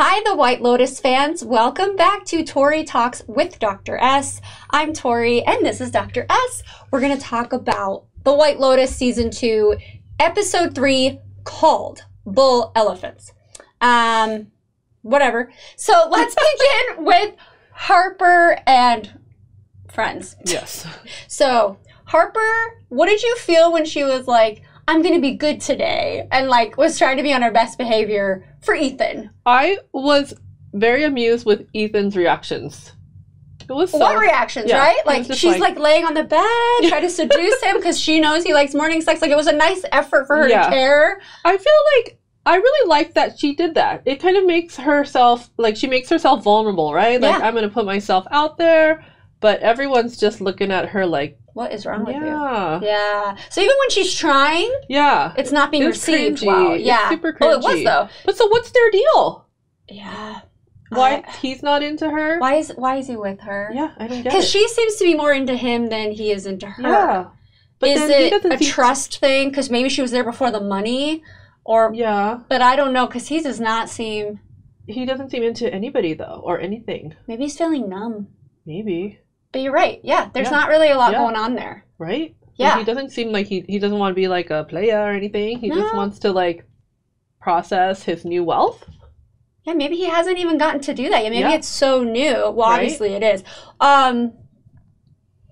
Hi, the White Lotus fans. Welcome back to Tori Talks with Dr. S. I'm Tori, and this is Dr. S. We're going to talk about The White Lotus Season 2, Episode 3, called Bull Elephants. Whatever. So let's begin with Harper and friends. Yes. So, Harper, what did you feel when she was like, I'm going to be good today, and like was trying to be on her best behavior for Ethan? I was very amused with Ethan's reactions. It was what reactions, right? Like she's like laying on the bed, trying to seduce him because she knows he likes morning sex. Like it was a nice effort for her to care. I feel like I really like that she did that. It kind of makes herself, like she makes herself vulnerable, right? Like I'm going to put myself out there, but everyone's just looking at her like, what is wrong with you? Yeah. So even when she's trying, it's not being received cringy. well. Yeah. It's super cringy. Oh, it was though. But so what's their deal? Yeah. Why he's not into her? Why is he with her? Yeah, I don't get it. Because she seems to be more into him than he is into her. Yeah. But is it a trust thing? Because maybe she was there before the money, or But I don't know because he does not seem. He doesn't seem into anybody though, or anything. Maybe he's feeling numb. Maybe. But you're right. Yeah, there's not really a lot going on there. Right? Yeah. Like, he doesn't seem like he doesn't want to be like a player or anything. He just wants to like process his new wealth. Yeah, maybe he hasn't even gotten to do that yet. Maybe it's so new. Well, obviously it is.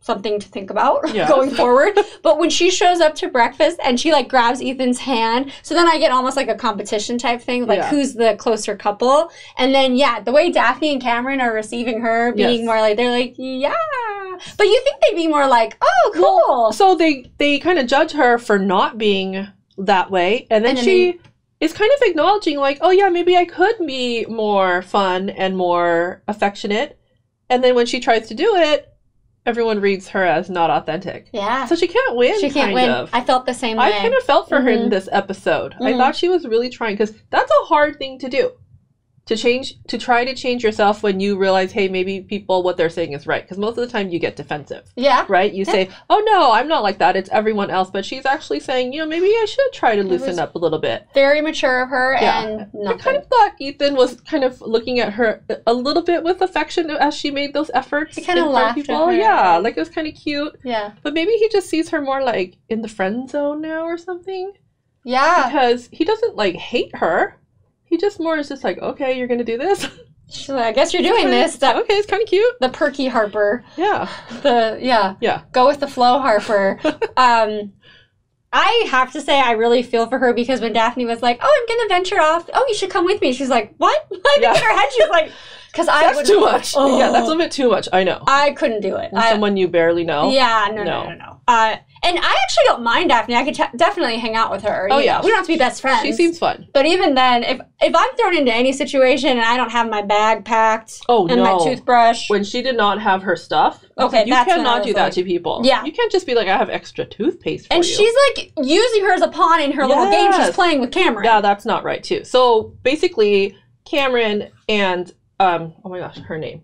Something to think about going forward. But when she shows up to breakfast and she like grabs Ethan's hand, so then I get almost like a competition type thing, like who's the closer couple. And then the way Daphne and Cameron are receiving her, being more like, they're like, but you think they'd be more like, oh, cool. Well, so they kind of judge her for not being that way, and then she is kind of acknowledging like, oh yeah, maybe I could be more fun and more affectionate. And then when she tries to do it, everyone reads her as not authentic. Yeah. So she can't win. She can't win. I felt the same way. I kind of felt for her in this episode. I thought she was really trying, because that's a hard thing to do. To try to change yourself when you realize, hey, maybe people, what they're saying is right. Because most of the time you get defensive. Yeah. Right? You say, oh no, I'm not like that. It's everyone else. But she's actually saying, maybe I should try to loosen up a little bit. Very mature of her and nothing. I kind of thought Ethan was kind of looking at her a little bit with affection as she made those efforts. He kind of laughed at her. Yeah, like it was kind of cute. Yeah. But maybe he just sees her more like in the friend zone now or something. Yeah. Because he doesn't like hate her. He just more is just like, okay, you're going to do this? She's like, I guess you're doing this. Okay, it's kind of cute. The perky Harper. Yeah. Go with the flow Harper. I have to say I really feel for her because when Daphne was like, oh, I'm going to venture off. Oh, you should come with me. She's like, what? Like in her head, she's like, because that's too much. Oh. Yeah, that's a bit too much. I know. I couldn't do it. Someone you barely know. Yeah, no. And I actually don't mind Daphne. I could definitely hang out with her. Oh, yeah. We don't have to be best friends. She seems fun. But even then, if I'm thrown into any situation and I don't have my bag packed and my toothbrush. When she did not have her stuff, you cannot do that to people. Yeah. You can't just be like, I have extra toothpaste for you. And she's like using her as a pawn in her little game she's playing with Cameron. Yeah, that's not right too. So basically, Cameron and, oh my gosh, her name.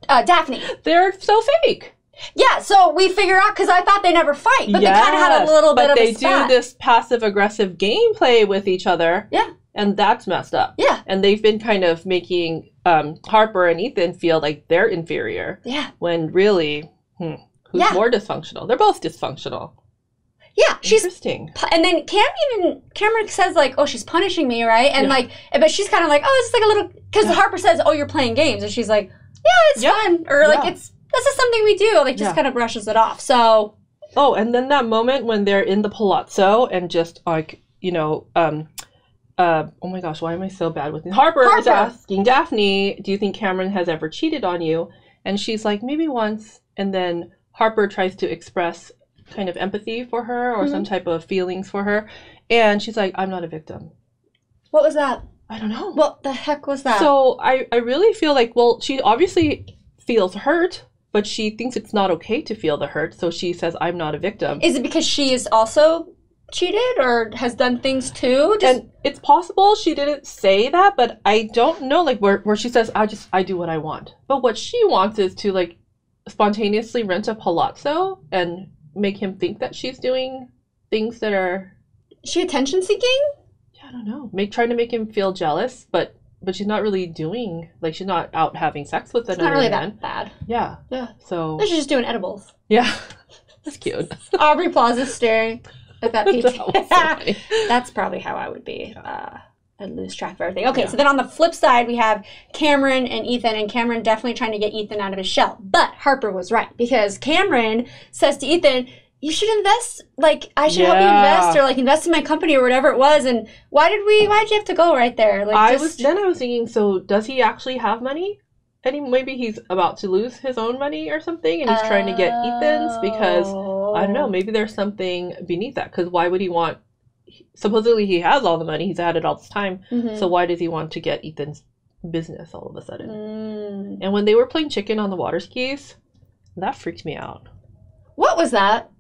Daphne. They're so fake. Yeah, so we figure out, because I thought they never fight, but they kind of had a little bit of a spat. But they do this passive-aggressive gameplay with each other. Yeah. And that's messed up. Yeah. And they've been kind of making Harper and Ethan feel like they're inferior. Yeah. When really, who's more dysfunctional? They're both dysfunctional. Yeah, interesting. And then Cameron says like, "Oh, she's punishing me, right?" And like, but she's kind of like, "Oh, it's like a little," because Harper says, "Oh, you're playing games," and she's like, "Yeah, it's fun," or like, "It's this is something we do." Like, just kind of brushes it off. So. Oh, and then that moment when they're in the palazzo and just like oh my gosh, why am I so bad with this? Harper is asking Daphne, "Do you think Cameron has ever cheated on you?" And she's like, "Maybe once." And then Harper tries to express kind of empathy for her or some type of feelings for her, and she's like, "I'm not a victim." What was that? I don't know. What the heck was that? So I really feel like, well, she obviously feels hurt, but she thinks it's not okay to feel the hurt, so she says, "I'm not a victim." Is it because she is also cheated or has done things too? And it's possible she didn't say that, but I don't know, like where she says, I do what I want. But what she wants is to like spontaneously rent a palazzo and make him think that she's doing things that are... Is she attention seeking? Yeah, I don't know. Trying to make him feel jealous, but but she's not really doing, like, she's not out having sex with another man. It's not really that bad. Yeah. Yeah. So. She's just doing edibles. Yeah. That's cute. Aubrey Plaza's staring at that PT. So that's probably how I would be. I'd lose track of everything. Okay, so then on the flip side, we have Cameron and Ethan, and Cameron definitely trying to get Ethan out of his shell. But Harper was right, because Cameron says to Ethan, you should invest, like, I should help you invest, or like invest in my company or whatever it was. And why did you have to go right there? Like, I was thinking, so does he actually have money? And maybe he's about to lose his own money or something, and he's trying to get Ethan's, because I don't know, maybe there's something beneath that. Because why would he want? Supposedly he has all the money, he's had it all this time. So why does he want to get Ethan's business all of a sudden? And when they were playing chicken on the water skis, that freaked me out. What was that?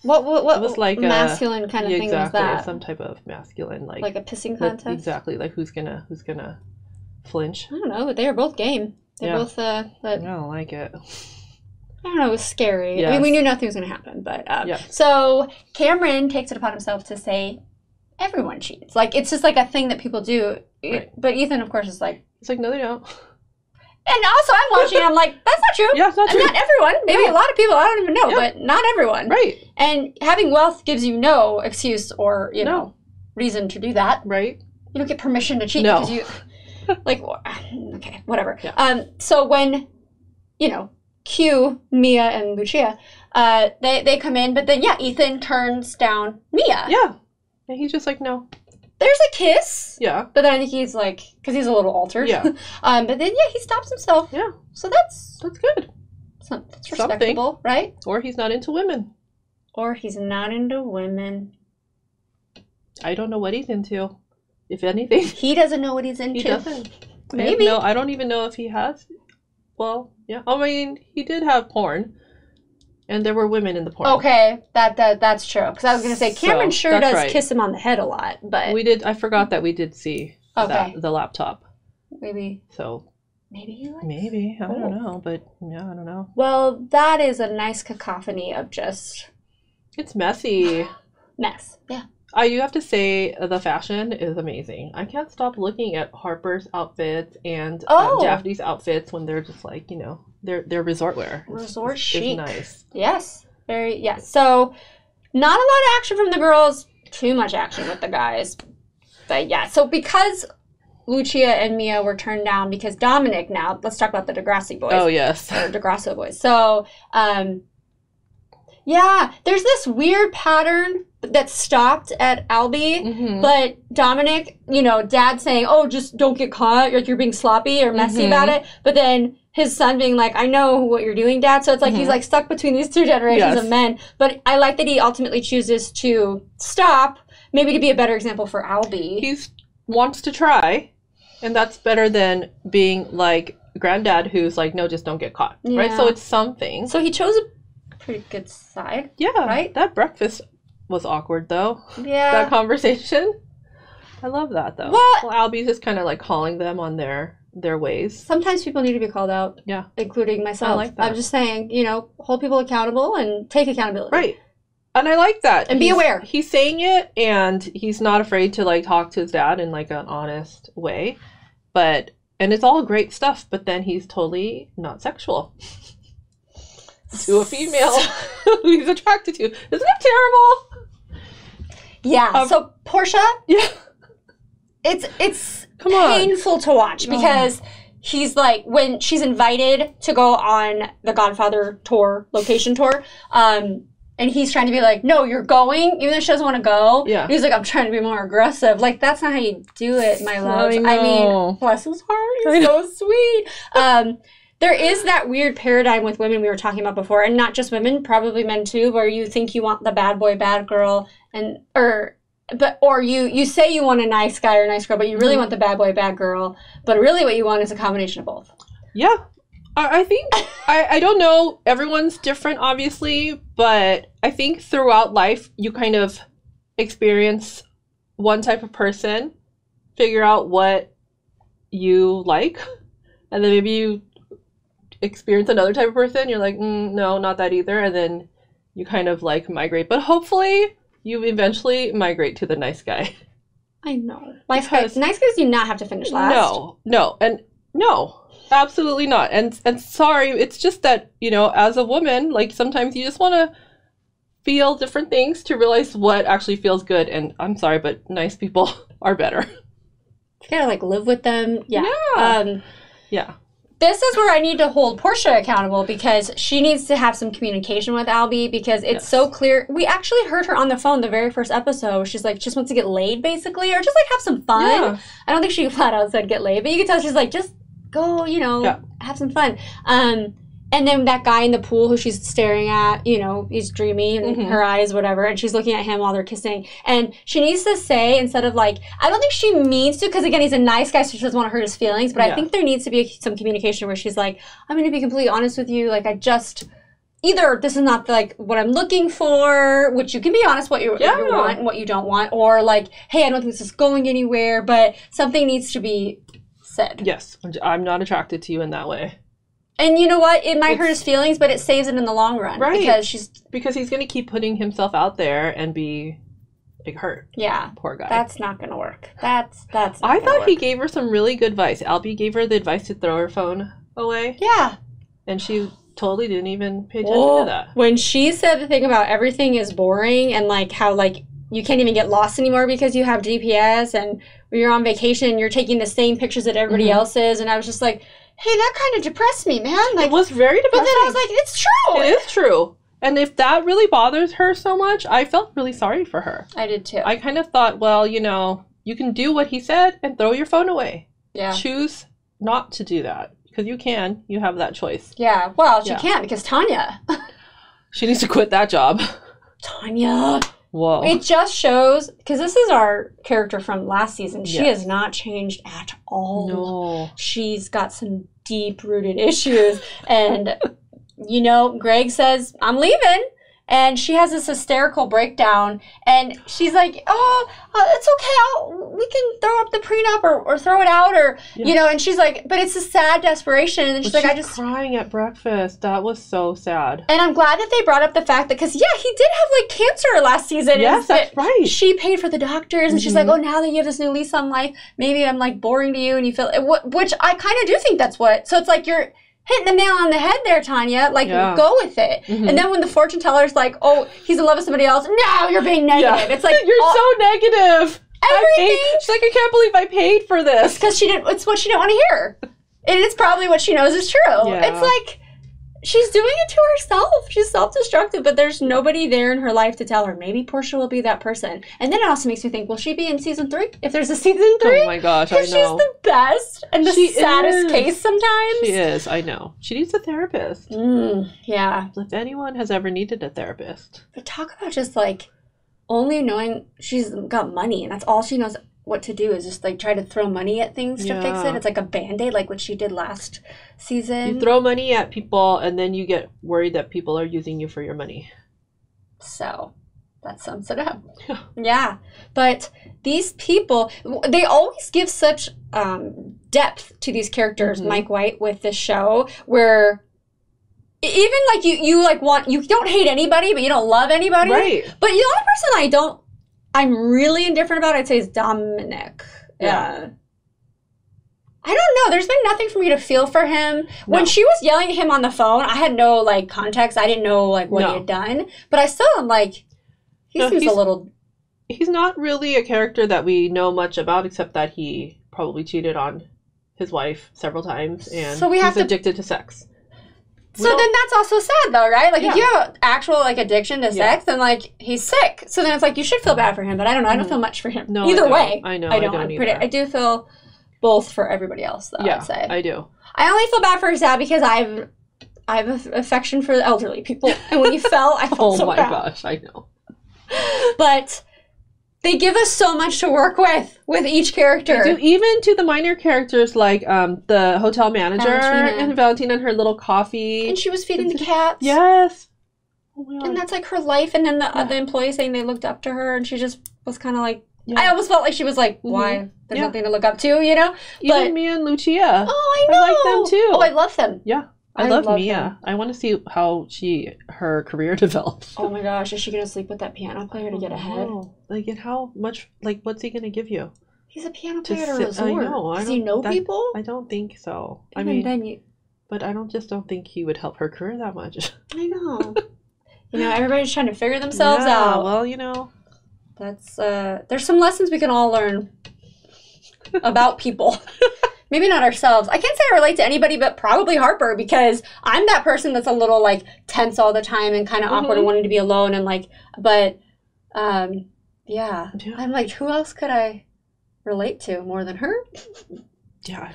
What it was like masculine kind of thing was that? Some type of masculine, like a pissing contest. Exactly, like who's gonna flinch? I don't know, but they were both game. They're both. I don't like it. I don't know, it was scary. Yes. I mean, we knew nothing was going to happen, but so Cameron takes it upon himself to say everyone cheats. Like, it's just like a thing that people do. Right. But Ethan, of course, is like, it's like, no, they don't. And also, I'm watching, and I'm like, that's not true. Yeah, it's not true. Not everyone. Maybe a lot of people, I don't even know, but not everyone. Right. And having wealth gives you no excuse or, you know, reason to do that. Right. You don't get permission to cheat because you, like, okay, whatever. Yeah. So when, you know, Q, Mia, and Lucia, they come in, but then, Ethan turns down Mia. Yeah. And he's just like, no. There's a kiss. Yeah. But then I think he's like, because he's a little altered. Yeah. But then, he stops himself. Yeah. So that's good. That's respectable, right? Or he's not into women. Or he's not into women. I don't know what he's into, if anything. He doesn't know what he's into. He doesn't. Maybe. I don't even know if he has. Well, yeah. I mean, he did have porn. And there were women in the porn. Okay, that's true. Because I was going to say, Cameron does kiss him on the head a lot, but we did. I forgot that we did see the laptop. Maybe. So maybe he likes. Maybe I don't know, but I don't know. Well, that is a nice cacophony of just. It's messy. Mess. Yeah. You have to say the fashion is amazing. I can't stop looking at Harper's outfits and Daphne's outfits when they're just like, they're resort wear. Resort chic. It's nice. Yes. Very, yes. So, not a lot of action from the girls. Too much action with the guys. But yeah, so because Lucia and Mia were turned down because Dominic now, let's talk about the Degrassi boys. Oh, yes. Or Degrasso boys. So, there's this weird pattern that stopped at Albie, but Dominic, Dad saying, oh, just don't get caught, like you're being sloppy or messy about it, but then his son being like, I know what you're doing, Dad, so it's like he's like stuck between these two generations of men, but I like that he ultimately chooses to stop, maybe to be a better example for Albie. He wants to try, and that's better than being like Granddad who's like, no, just don't get caught, right? So it's something. So he chose a pretty good side. Yeah. Right? That breakfast was awkward, though. Yeah. That conversation. I love that, though. Well, Albie's just kind of like calling them on their ways. Sometimes people need to be called out. Yeah. Including myself. I like that. I'm just saying, hold people accountable and take accountability. Right. And I like that. And be aware. He's saying it, and he's not afraid to like talk to his dad in like an honest way. And it's all great stuff, but then he's totally not sexual. To a female who he's attracted to. Isn't that terrible? Yeah. So Portia, it's painful to watch because he's like, when she's invited to go on the Godfather tour, location tour, and he's trying to be like, no, you're going, even though she doesn't want to go. Yeah. He's like, I'm trying to be more aggressive. Like, that's not how you do it, my love. I mean, bless his heart. He's so sweet. There is that weird paradigm with women we were talking about before, and not just women, probably men too, where you think you want the bad boy, bad girl, or you say you want a nice guy or a nice girl, but you really want the bad boy, bad girl, but really what you want is a combination of both. Yeah. I think, I don't know, everyone's different, obviously, but I think throughout life, you kind of experience one type of person, figure out what you like, and then maybe you experience another type of person, you're like, no, not that either, and then you kind of like migrate, but hopefully you eventually migrate to the nice guy. I know. Nice guys do not have to finish last. No, absolutely not. And sorry, it's just that, you know, as a woman, like sometimes you just want to feel different things to realize what actually feels good. And I'm sorry, but nice people are better. You gotta like live with them. Yeah. Yeah. This is where I need to hold Portia accountable because she needs to have some communication with Albie because it's so clear. We actually heard her on the phone the very first episode. She's like, just wants to get laid basically, or just like have some fun. Yeah. I don't think she flat out said get laid, but you can tell she's like, just go, you know, have some fun. And then that guy in the pool who she's staring at, you know, he's dreamy in her eyes, whatever, and she's looking at him while they're kissing. And she needs to say, instead of like, I don't think she means to, because again, he's a nice guy, so she doesn't want to hurt his feelings, but I think there needs to be some communication where she's like, I'm going to be completely honest with you, like, either this is not like what I'm looking for, which you can be honest what you want and what you don't want, or like, hey, I don't think this is going anywhere, but something needs to be said. Yes, I'm not attracted to you in that way. And you know what? It might hurt his feelings, but it saves it in the long run. Right. Because he's going to keep putting himself out there and be like hurt. Yeah. Poor guy. That's not going to work. That's not I thought he gave her some really good advice. Albie gave her the advice to throw her phone away. Yeah. And she totally didn't even pay attention to that. When she said the thing about everything is boring and like how like you can't even get lost anymore because you have GPS, and when you're on vacation, you're taking the same pictures that everybody else is, and I was just like, hey, that kind of depressed me, man. Like, it was very depressing. But then I was like, it's true. It is true. And if that really bothers her so much, I felt really sorry for her. I did too. I kind of thought, well, you know, you can do what he said and throw your phone away. Yeah. Choose not to do that. Because you can. You have that choice. Yeah. Well, she can't because Tanya. She needs to quit that job. Tanya. Whoa. It just shows, because this is our character from last season. She has not changed at all. No. She's got some deep-rooted issues. And, you know, Greg says, I'm leaving. And she has this hysterical breakdown. And she's like, it's okay. We can throw up the prenup or throw it out. Or, you know, and she's like, but it's a sad desperation. And then she's like, I just... crying at breakfast. That was so sad. And I'm glad that they brought up the fact that, because, he did have, like, cancer last season. Yes, that's right. She paid for the doctors. And she's like, now that you have this new lease on life, maybe I'm, like, boring to you. And you feel... Which I kind of do think that's what... So it's like you're... hitting the nail on the head there, Tanya. Like, go with it. And then when the fortune teller's like, oh, he's in love with somebody else. No, you're being negative. It's like... You're so negative. Everything. She's like, I can't believe I paid for this. Because it's what she didn't want to hear. And it's probably what she knows is true. Yeah. It's like, she's doing it to herself. She's self-destructive, but there's nobody there in her life to tell her, maybe Portia will be that person. And then it also makes me think, will she be in season 3? If there's a season 3? Oh my gosh, I know. Because she's the best and the saddest case sometimes. She is, I know. She needs a therapist. Yeah. If anyone has ever needed a therapist. But talk about just like only knowing she's got money and that's all she knows what to do is just like try to throw money at things to fix it. It's like a Band-Aid, like what she did last season. You throw money at people and then you get worried that people are using you for your money. So that sums it up. Yeah. But these people, they always give such depth to these characters, Mike White, with this show, where even like you don't hate anybody, but you don't love anybody. Right. But the only person I'm really indifferent about, I'd say, is Dominic. Yeah. I don't know. There's been nothing for me to feel for him. No. When she was yelling at him on the phone, I had no, like, context. I didn't know, like, what he had done. But I still am like, he seems a little... He's not really a character that we know much about, except that he probably cheated on his wife several times, and he's addicted to sex. So then that's also sad, though, right? Like, if you have actual, like, addiction to sex, then, like, he's sick. So then it's like, you should feel bad for him, but I don't know. I don't feel much for him. No, either way. I know. I don't either. I do feel both for everybody else, though, I'd say. I do. I only feel bad for Zab because I have an affection for the elderly people. And when he fell, I felt so bad. Oh, my gosh. I know. But... they give us so much to work with each character. They do, even to the minor characters like the hotel manager and Valentina and her little coffee. And she was feeding the cats. Yes. Oh my God. And that's like her life. And then the employees saying they looked up to her and she just was kind of like, I almost felt like she was like, why? There's nothing to look up to, you know? Even me and Lucia. Oh, I know. I like them too. Oh, I love them. Yeah. I love Mia. Her. I want to see how her career develops. Oh my gosh, is she gonna sleep with that piano player to get ahead? Like, and how much? Like, what's he gonna give you? He's a piano player at a resort. I know. Does he know people? I don't think so. But I don't think he would help her career that much. I know. Everybody's trying to figure themselves out. Well, that's there's some lessons we can all learn about people. Maybe not ourselves. I can't say I relate to anybody, but probably Harper, because I'm that person that's a little like tense all the time and kind of awkward and wanting to be alone and like. But yeah, I'm like, who else could I relate to more than her? Yeah, I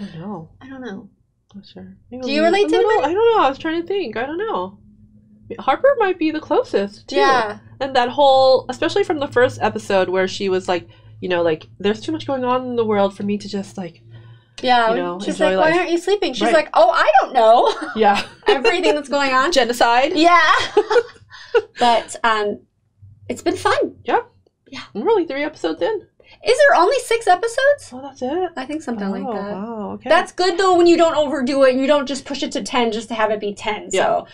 don't know. Not sure. Do you relate to anybody? I don't know. I was trying to think. I don't know. Harper might be the closest, too. Yeah. And that whole, especially from the first episode where she was like, like, there's too much going on in the world for me to just, like, she's like, why aren't you sleeping? She's like, oh, I don't know. Yeah. Everything that's going on. Genocide. Yeah. But it's been fun. Yeah. We're only 3 episodes in. Is there only 6 episodes? Oh, that's it? I think something like that. Wow, okay. That's good, though, when you don't overdo it and you don't just push it to 10 just to have it be 10. Yeah. So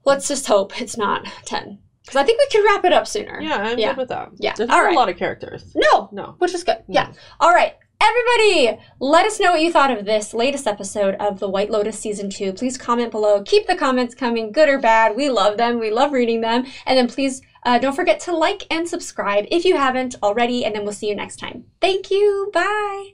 let's just hope it's not 10. Because I think we can wrap it up sooner. Yeah, I'm good with that. Yeah. There's not a lot of characters. No. Which is good. Yeah. All right. Everybody, let us know what you thought of this latest episode of The White Lotus Season 2. Please comment below. Keep the comments coming, good or bad. We love them. We love reading them. And then please don't forget to like and subscribe if you haven't already. And then we'll see you next time. Thank you. Bye.